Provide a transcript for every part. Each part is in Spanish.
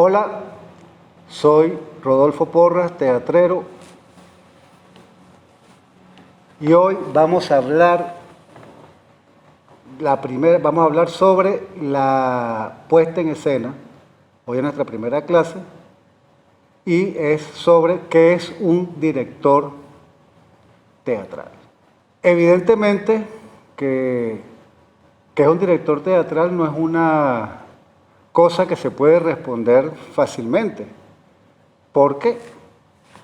Hola, soy Rodolfo Porras, teatrero, y hoy vamos a hablar sobre la puesta en escena. Hoy es nuestra primera clase y es sobre qué es un director teatral. Evidentemente que es un director teatral no es una cosa que se puede responder fácilmente, porque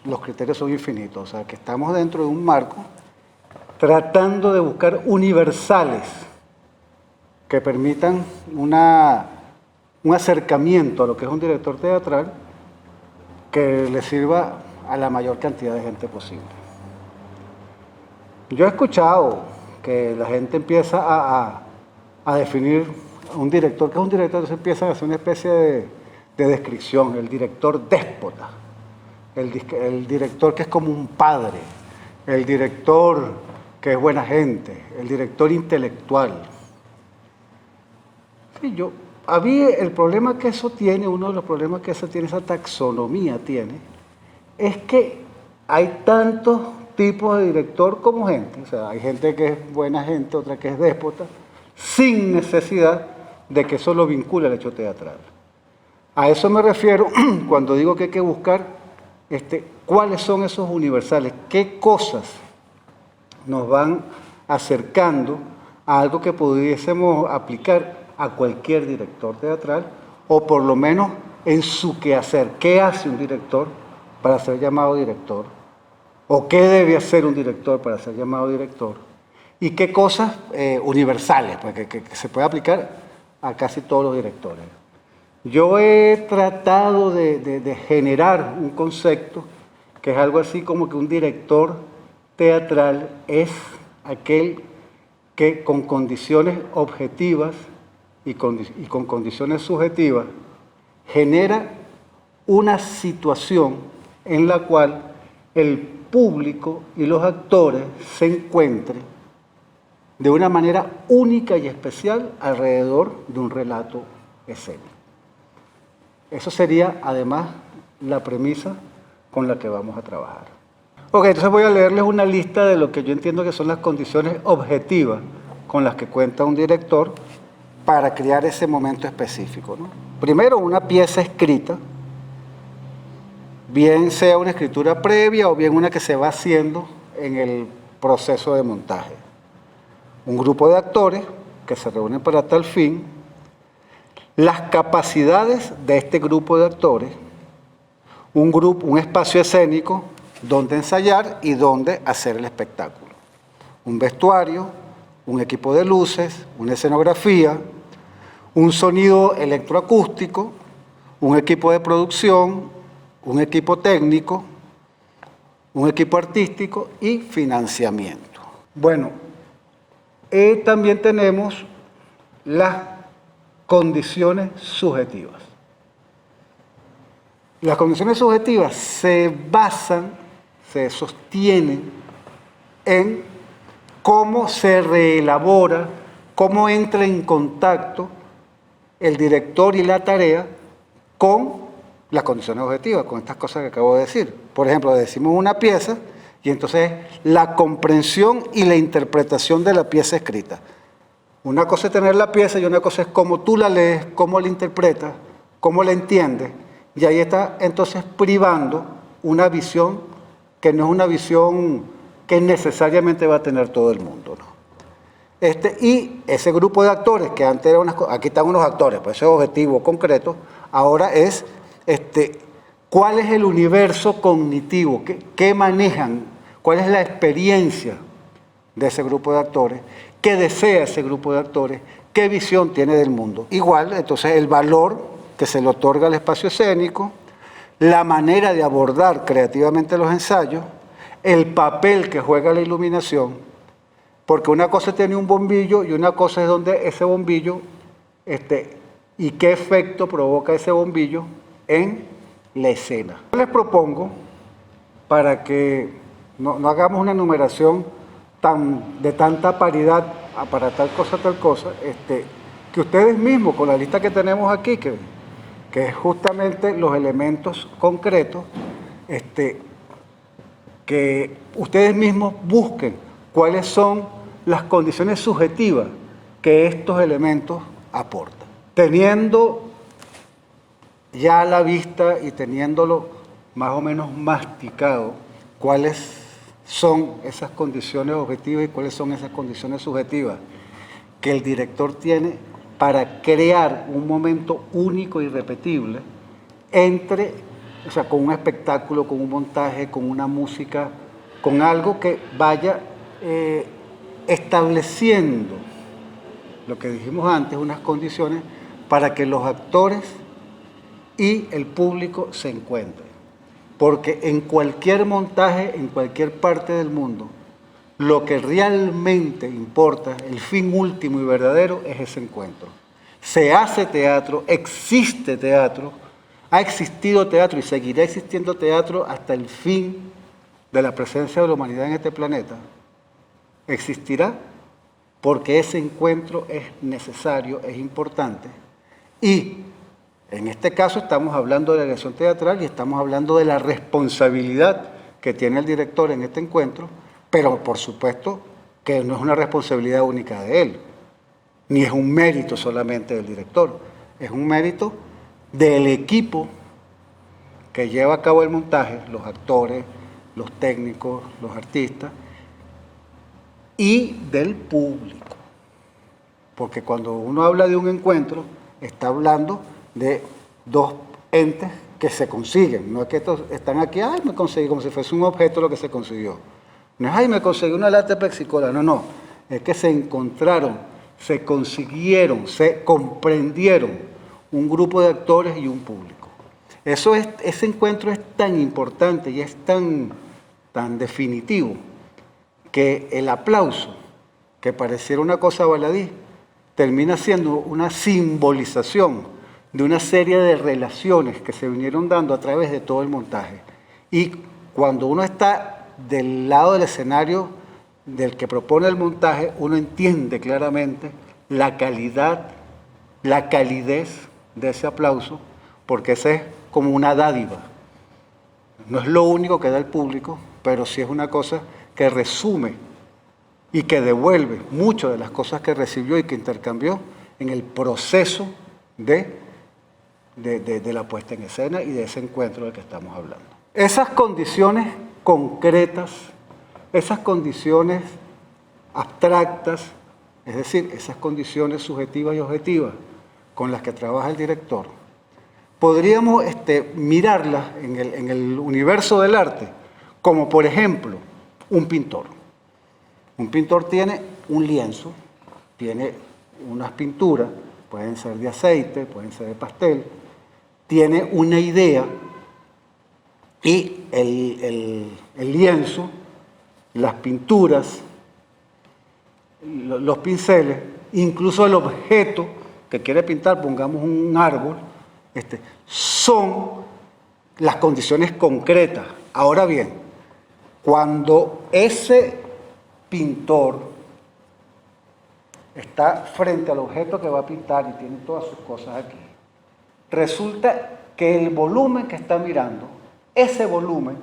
los criterios son infinitos, o sea que estamos dentro de un marco tratando de buscar universales que permitan un acercamiento a lo que es un director teatral que le sirva a la mayor cantidad de gente posible. Yo he escuchado que la gente empieza a definir un director, ¿qué es un director? Entonces empiezan a hacer una especie de descripción, el director déspota, el director que es como un padre, el director que es buena gente, el director intelectual. Sí, a mí el problema que eso tiene, uno de los problemas que eso tiene, esa taxonomía tiene, es que hay tantos tipos de director como gente. O sea, hay gente que es buena gente, otra que es déspota, sin necesidad de que eso lo vincule al hecho teatral. A eso me refiero cuando digo que hay que buscar cuáles son esos universales, qué cosas nos van acercando a algo que pudiésemos aplicar a cualquier director teatral, o por lo menos en su quehacer. ¿Qué hace un director para ser llamado director? ¿O qué debe hacer un director para ser llamado director? ¿Y qué cosas universales pues, que se puede aplicar a casi todos los directores? Yo he tratado de generar un concepto que es algo así como que un director teatral es aquel que con condiciones objetivas y con condiciones subjetivas genera una situación en la cual el público y los actores se encuentren de una manera única y especial alrededor de un relato escénico. Eso sería, además, la premisa con la que vamos a trabajar. Ok, entonces voy a leerles una lista de lo que yo entiendo que son las condiciones objetivas con las que cuenta un director para crear ese momento específico, ¿no? Primero, una pieza escrita, bien sea una escritura previa o bien una que se va haciendo en el proceso de montaje. Un grupo de actores que se reúnen para tal fin, las capacidades de este grupo de actores, un espacio escénico donde ensayar y donde hacer el espectáculo, un vestuario, un equipo de luces, una escenografía, un sonido electroacústico, un equipo de producción, un equipo técnico, un equipo artístico y financiamiento. Bueno, también tenemos las condiciones subjetivas. Las condiciones subjetivas se sostienen en cómo se reelabora, cómo entra en contacto el director y la tarea con las condiciones objetivas, con estas cosas que acabo de decir. Por ejemplo, decimos una pieza y entonces la comprensión y la interpretación de la pieza escrita. Una cosa es tener la pieza y una cosa es cómo tú la lees, cómo la interpretas, cómo la entiendes. Y ahí está entonces privando una visión que no es una visión que necesariamente va a tener todo el mundo, ¿no? Y ese grupo de actores que antes eran aquí están unos actores, pues ese objetivo concreto, ahora es cuál es el universo cognitivo, qué manejan, cuál es la experiencia de ese grupo de actores, qué desea ese grupo de actores, qué visión tiene del mundo. Igual, entonces, el valor que se le otorga al espacio escénico, la manera de abordar creativamente los ensayos, el papel que juega la iluminación, porque una cosa tiene un bombillo y una cosa es donde ese bombillo, y qué efecto provoca ese bombillo en la escena. Yo les propongo, para que no hagamos una numeración de tanta paridad para tal cosa, que ustedes mismos, con la lista que tenemos aquí, que que es justamente los elementos concretos, que ustedes mismos busquen cuáles son las condiciones subjetivas que estos elementos aportan. Teniendo ya a la vista y teniéndolo más o menos masticado, cuáles son esas condiciones objetivas y cuáles son esas condiciones subjetivas que el director tiene para crear un momento único y irrepetible o sea, con un espectáculo, con un montaje, con una música, con algo que vaya estableciendo lo que dijimos antes, unas condiciones para que los actores y el público se encuentren. Porque en cualquier montaje, en cualquier parte del mundo, lo que realmente importa, el fin último y verdadero, es ese encuentro. Se hace teatro, existe teatro, ha existido teatro y seguirá existiendo teatro hasta el fin de la presencia de la humanidad en este planeta. Existirá porque ese encuentro es necesario, es importante. Y en este caso estamos hablando de la dirección teatral y estamos hablando de la responsabilidad que tiene el director en este encuentro, pero por supuesto que no es una responsabilidad única de él, ni es un mérito solamente del director, es un mérito del equipo que lleva a cabo el montaje, los actores, los técnicos, los artistas, y del público. Porque cuando uno habla de un encuentro, está hablando de dos entes que se consiguen. No es que estos están aquí, ay, me conseguí, como si fuese un objeto lo que se consiguió. No es, ay, me conseguí una lata de Pepsi-Cola. No. Es que se encontraron, se consiguieron, se comprendieron un grupo de actores y un público. Ese encuentro es tan importante y es tan definitivo que el aplauso, que pareciera una cosa baladí, termina siendo una simbolización de una serie de relaciones que se vinieron dando a través de todo el montaje. Y cuando uno está del lado del escenario del que propone el montaje, uno entiende claramente la calidad, la calidez de ese aplauso, porque ese es como una dádiva. No es lo único que da el público, pero sí es una cosa que resume y que devuelve muchas de las cosas que recibió y que intercambió en el proceso de la puesta en escena y de ese encuentro del que estamos hablando. Esas condiciones concretas, esas condiciones abstractas, es decir, esas condiciones subjetivas y objetivas con las que trabaja el director, podríamos mirarlas en el universo del arte, como por ejemplo un pintor. Un pintor tiene un lienzo, tiene unas pinturas, pueden ser de aceite, pueden ser de pastel, tiene una idea y el lienzo, las pinturas, los pinceles, incluso el objeto que quiere pintar, pongamos un árbol, son las condiciones concretas. Ahora bien, cuando ese pintor está frente al objeto que va a pintar y tiene todas sus cosas aquí, resulta que el volumen que está mirando, ese volumen,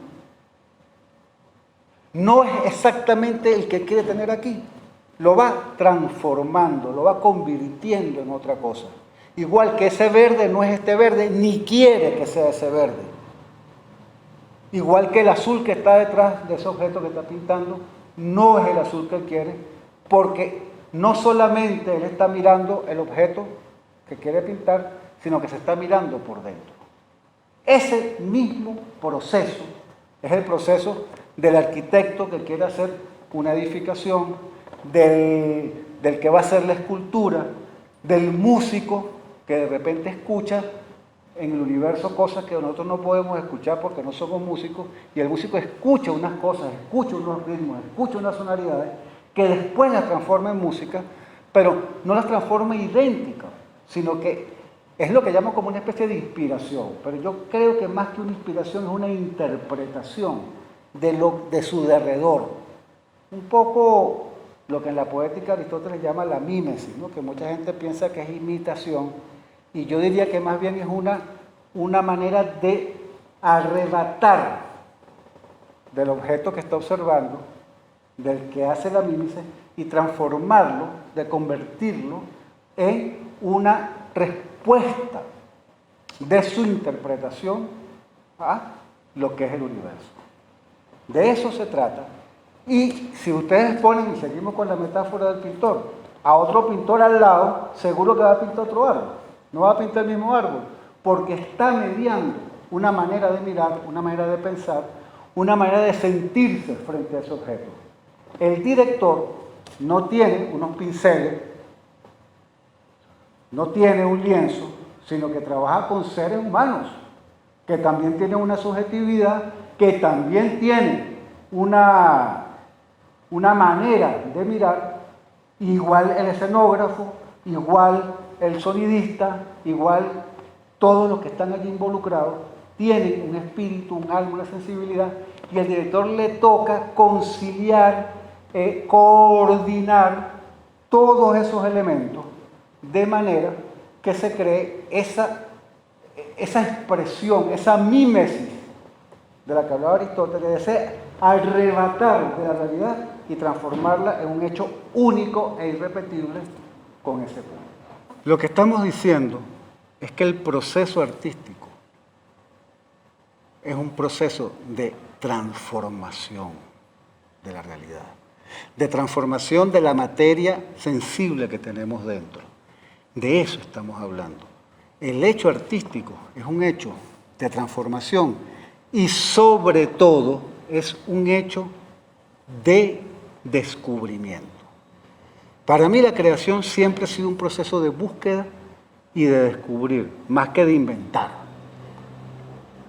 no es exactamente el que quiere tener aquí. Lo va transformando, lo va convirtiendo en otra cosa. Igual que ese verde no es este verde, ni quiere que sea ese verde. Igual que el azul que está detrás de ese objeto que está pintando, no es el azul que él quiere, porque no solamente él está mirando el objeto que quiere pintar, sino que se está mirando por dentro. Ese mismo proceso es el proceso del arquitecto que quiere hacer una edificación, del que va a hacer la escultura, del músico que de repente escucha en el universo cosas que nosotros no podemos escuchar porque no somos músicos, y el músico escucha unas cosas, escucha unos ritmos, escucha unas sonoridades que después las transforma en música, pero no las transforma idénticas, sino que es lo que llamo como una especie de inspiración, pero yo creo que más que una inspiración es una interpretación de su derredor. Un poco lo que en la poética Aristóteles llama la mímesis, ¿no? Que mucha gente piensa que es imitación, y yo diría que más bien es una una manera de arrebatar del objeto que está observando, del que hace la mímesis, y transformarlo, de convertirlo en una respuesta de su interpretación a lo que es el universo. De eso se trata. Y si ustedes ponen, y seguimos con la metáfora del pintor, a otro pintor al lado, seguro que va a pintar otro árbol. No va a pintar el mismo árbol, porque está mediando una manera de mirar, una manera de pensar, una manera de sentirse frente a ese objeto. El director no tiene unos pinceles, no tiene un lienzo, sino que trabaja con seres humanos, que también tienen una subjetividad, que también tienen una manera de mirar, igual el escenógrafo, igual el sonidista, igual todos los que están allí involucrados, tienen un espíritu, un alma, una sensibilidad, y al director le toca conciliar, coordinar todos esos elementos de manera que se cree esa expresión, esa mímesis de la que hablaba Aristóteles, de ese arrebatar de la realidad y transformarla en un hecho único e irrepetible con ese punto. Lo que estamos diciendo es que el proceso artístico es un proceso de transformación de la realidad, de transformación de la materia sensible que tenemos dentro. De eso estamos hablando. El hecho artístico es un hecho de transformación y sobre todo es un hecho de descubrimiento. Para mí la creación siempre ha sido un proceso de búsqueda y de descubrir, más que de inventar.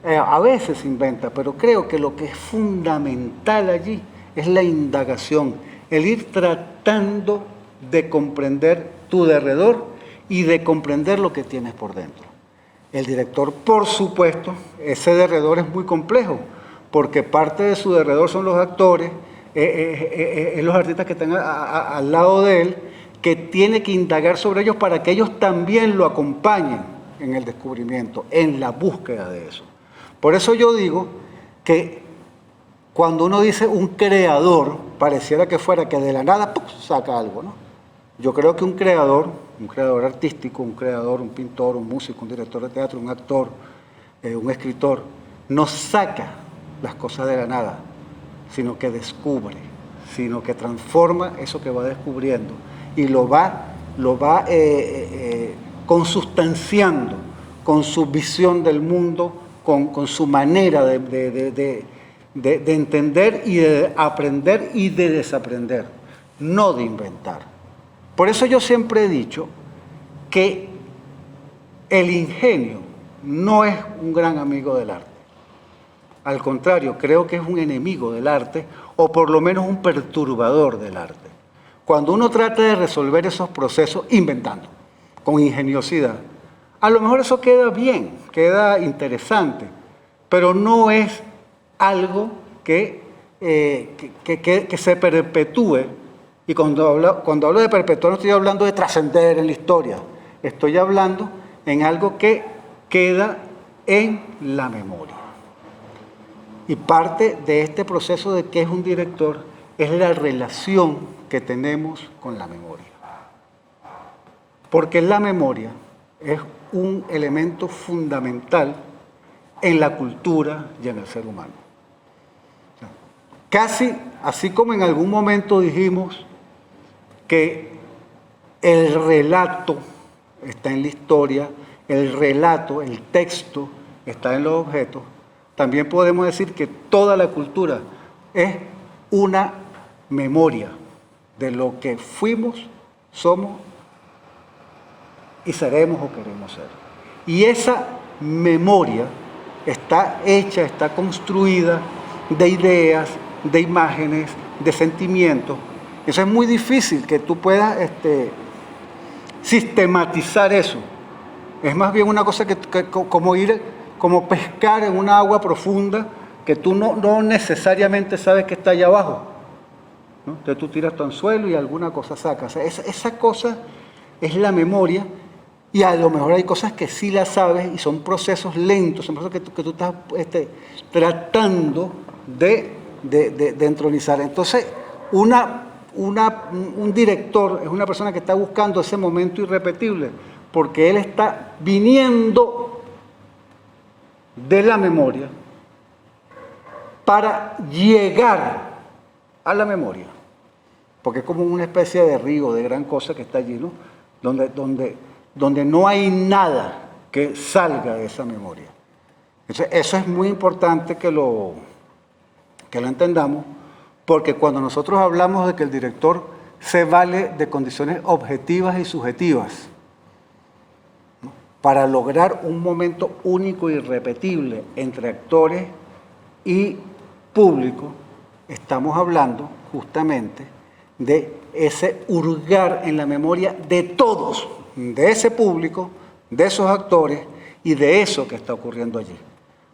A veces se inventa, pero creo que lo que es fundamental allí es la indagación, el ir tratando de comprender tu derredor y de comprender lo que tienes por dentro. El director, por supuesto, ese derredor es muy complejo, porque parte de su derredor son los actores, los artistas que están al lado de él, que tiene que indagar sobre ellos para que ellos también lo acompañen en el descubrimiento, en la búsqueda de eso. Por eso yo digo que cuando uno dice un creador, pareciera que fuera que de la nada ¡pum!, saca algo, ¿no? Yo creo que un creador artístico, un creador, un pintor, un músico, un director de teatro, un actor, un escritor, no saca las cosas de la nada, sino que descubre, sino que transforma eso que va descubriendo y lo va consustanciando con su visión del mundo, con su manera de entender y de aprender y de desaprender, no de inventar. Por eso yo siempre he dicho que el ingenio no es un gran amigo del arte. Al contrario, creo que es un enemigo del arte, o por lo menos un perturbador del arte. Cuando uno trata de resolver esos procesos inventando, con ingeniosidad, a lo mejor eso queda bien, queda interesante, pero no es algo que se perpetúe. Y cuando hablo de perpetuar no estoy hablando de trascender en la historia, estoy hablando en algo que queda en la memoria. Y parte de este proceso de qué es un director es la relación que tenemos con la memoria. Porque la memoria es un elemento fundamental en la cultura y en el ser humano. Casi así como en algún momento dijimos que el relato está en la historia, el relato, el texto está en los objetos, también podemos decir que toda la cultura es una memoria de lo que fuimos, somos y seremos o queremos ser. Y esa memoria está hecha, está construida de ideas, de imágenes, de sentimientos. Eso es muy difícil que tú puedas sistematizar eso. Es más bien una cosa como pescar en una agua profunda que tú no necesariamente sabes que está allá abajo, ¿no? Entonces tú tiras tu anzuelo y alguna cosa sacas. Esa cosa es la memoria Y a lo mejor hay cosas que sí las sabes y son procesos lentos, son procesos que tú estás tratando de entronizar. Entonces, un director es una persona que está buscando ese momento irrepetible, porque él está viniendo de la memoria para llegar a la memoria. Porque es como una especie de río, de gran cosa que está allí, ¿no? Donde no hay nada que salga de esa memoria. Entonces, eso es muy importante que lo entendamos, porque cuando nosotros hablamos de que el director se vale de condiciones objetivas y subjetivas, ¿no?, para lograr un momento único e irrepetible entre actores y público, estamos hablando justamente de ese hurgar en la memoria de todos, de ese público, de esos actores y de eso que está ocurriendo allí.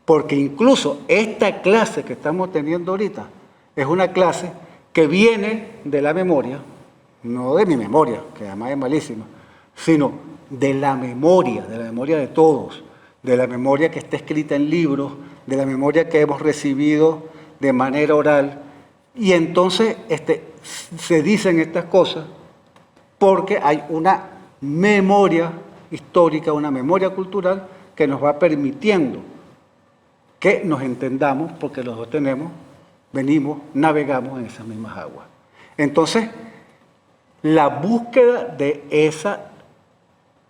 Porque incluso esta clase que estamos teniendo ahorita es una clase que viene de la memoria, no de mi memoria, que además es malísima, sino de la memoria de todos, de la memoria que está escrita en libros, de la memoria que hemos recibido de manera oral. Y entonces se dicen estas cosas porque hay una memoria histórica, una memoria cultural que nos va permitiendo que nos entendamos, porque los dos navegamos en esas mismas aguas. Entonces, la búsqueda de ese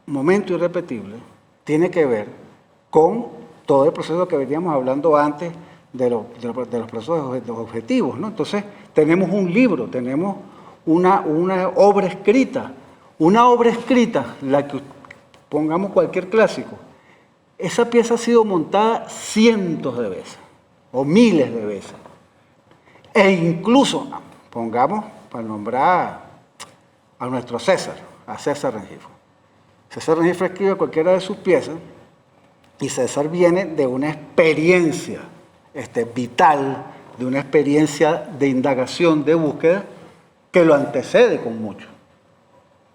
momento irrepetible tiene que ver con todo el proceso que veníamos hablando antes de los procesos objetivos, ¿no? Entonces, tenemos un libro, tenemos una obra escrita. Una obra escrita, la que pongamos cualquier clásico, esa pieza ha sido montada cientos de veces o miles de veces. E incluso, pongamos, para nombrar a nuestro César, a César Rengifo. César Rengifo escribe cualquiera de sus piezas y César viene de una experiencia vital, de una experiencia de indagación, de búsqueda, que lo antecede con mucho.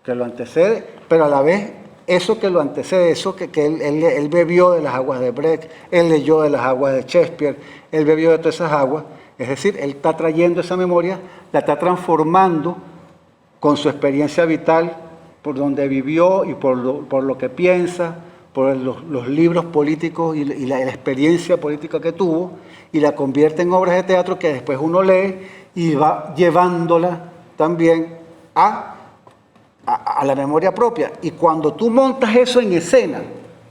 Que lo antecede, pero a la vez eso que lo antecede, eso que él bebió de las aguas de Brecht, él leyó de las aguas de Shakespeare, él bebió de todas esas aguas, es decir, él está trayendo esa memoria, la está transformando con su experiencia vital, por donde vivió y por lo que piensa, por los libros políticos y la experiencia política que tuvo, y la convierte en obras de teatro que después uno lee y va llevándola también a la memoria propia. Y cuando tú montas eso en escena,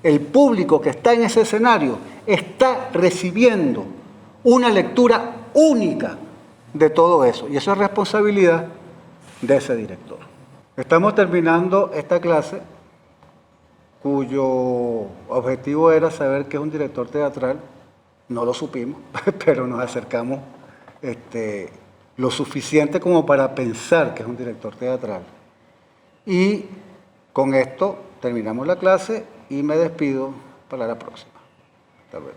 el público que está en ese escenario está recibiendo una lectura única de todo eso. Y eso es responsabilidad de ese director. Estamos terminando esta clase cuyo objetivo era saber qué es un director teatral. No lo supimos, pero nos acercamos lo suficiente como para pensar que es un director teatral. Y con esto terminamos la clase y me despido para la próxima. Hasta luego.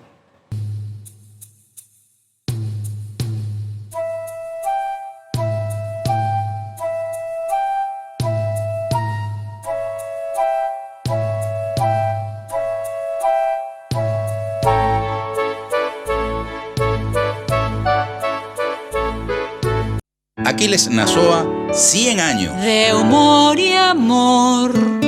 Aquiles Nazoa, 100 años. De humor y amor.